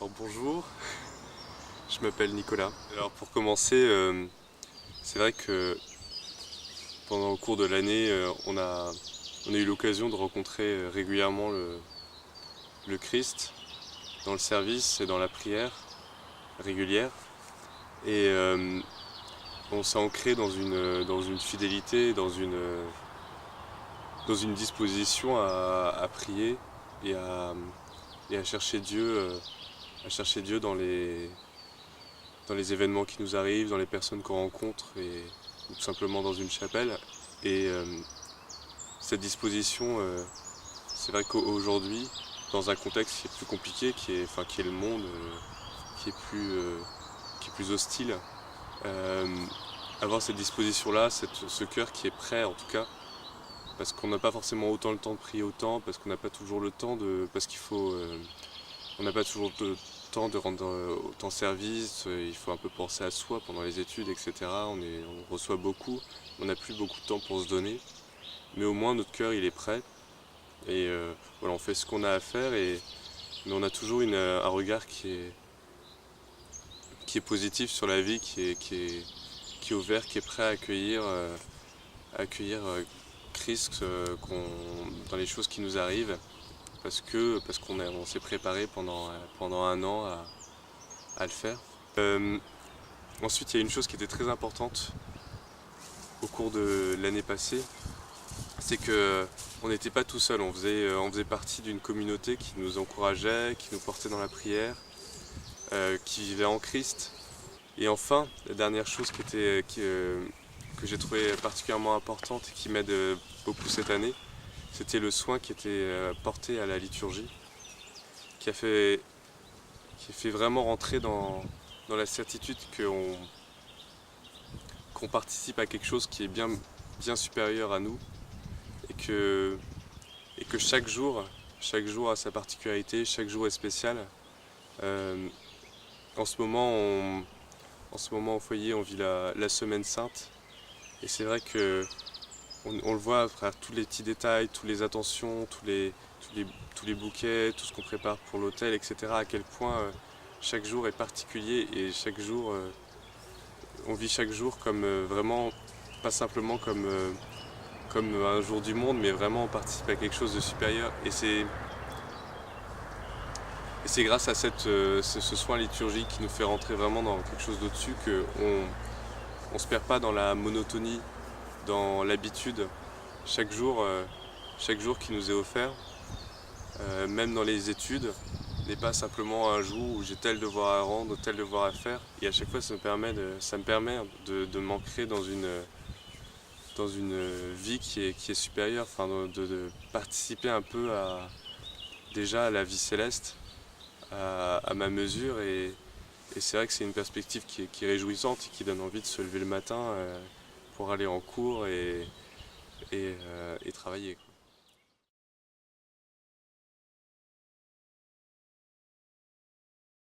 Alors bonjour, je m'appelle Nicolas. Alors pour commencer, c'est vrai que pendant le cours de l'année, on a eu l'occasion de rencontrer régulièrement le Christ dans le service et dans la prière régulière. Et on s'est ancré dans une fidélité, dans une disposition à prier et à chercher Dieu dans les événements qui nous arrivent, dans les personnes qu'on rencontre ou tout simplement dans une chapelle. Et cette disposition, c'est vrai qu'aujourd'hui, dans un contexte qui est plus compliqué, qui est le monde, qui est plus hostile, euh, avoir cette disposition-là, ce cœur qui est prêt en tout cas, parce qu'on n'a pas forcément autant le temps de prier autant, parce qu'on n'a pas toujours le temps parce qu'il faut, on n'a pas toujours le temps de rendre autant service, il faut un peu penser à soi pendant les études, etc. On reçoit beaucoup, on n'a plus beaucoup de temps pour se donner, mais au moins notre cœur il est prêt, et voilà, on fait ce qu'on a à faire, mais on a toujours un regard qui est positif sur la vie, qui est ouvert, qui est prêt à accueillir Christ dans les choses qui nous arrivent, parce qu'on s'est préparé pendant un an à le faire. Ensuite, il y a une chose qui était très importante au cours de l'année passée, c'est que on n'était pas tout seul, on faisait partie d'une communauté qui nous encourageait, qui nous portait dans la prière, qui vivait en Christ. Et enfin, la dernière chose que j'ai trouvé particulièrement importante et qui m'aide beaucoup cette année, c'était le soin qui était porté à la liturgie, qui a fait, qui fait vraiment rentrer dans la certitude qu'on participe à quelque chose qui est bien supérieur à nous, et que chaque jour a sa particularité, chaque jour est spécial. Euh, en ce moment, en ce moment au foyer, on vit la semaine sainte, et c'est vrai que on le voit à travers tous les petits détails, toutes les attentions, tous les bouquets, tout ce qu'on prépare pour l'hôtel, etc. À quel point chaque jour est particulier, et on vit chaque jour comme vraiment, pas simplement comme un jour du monde, mais vraiment on participe à quelque chose de supérieur. Et c'est grâce à ce soin liturgique qui nous fait rentrer vraiment dans quelque chose d'au-dessus qu'on ne se perd pas dans la monotonie, dans l'habitude. Chaque jour, chaque jour qui nous est offert, même dans les études, n'est pas simplement un jour où j'ai tel devoir à rendre, tel devoir à faire. Et à chaque fois, ça me permet de m'ancrer dans une vie qui est supérieure, enfin, de participer un peu déjà à la vie céleste, à ma mesure. Et c'est vrai que c'est une perspective qui est réjouissante et qui donne envie de se lever le matin pour aller en cours et travailler.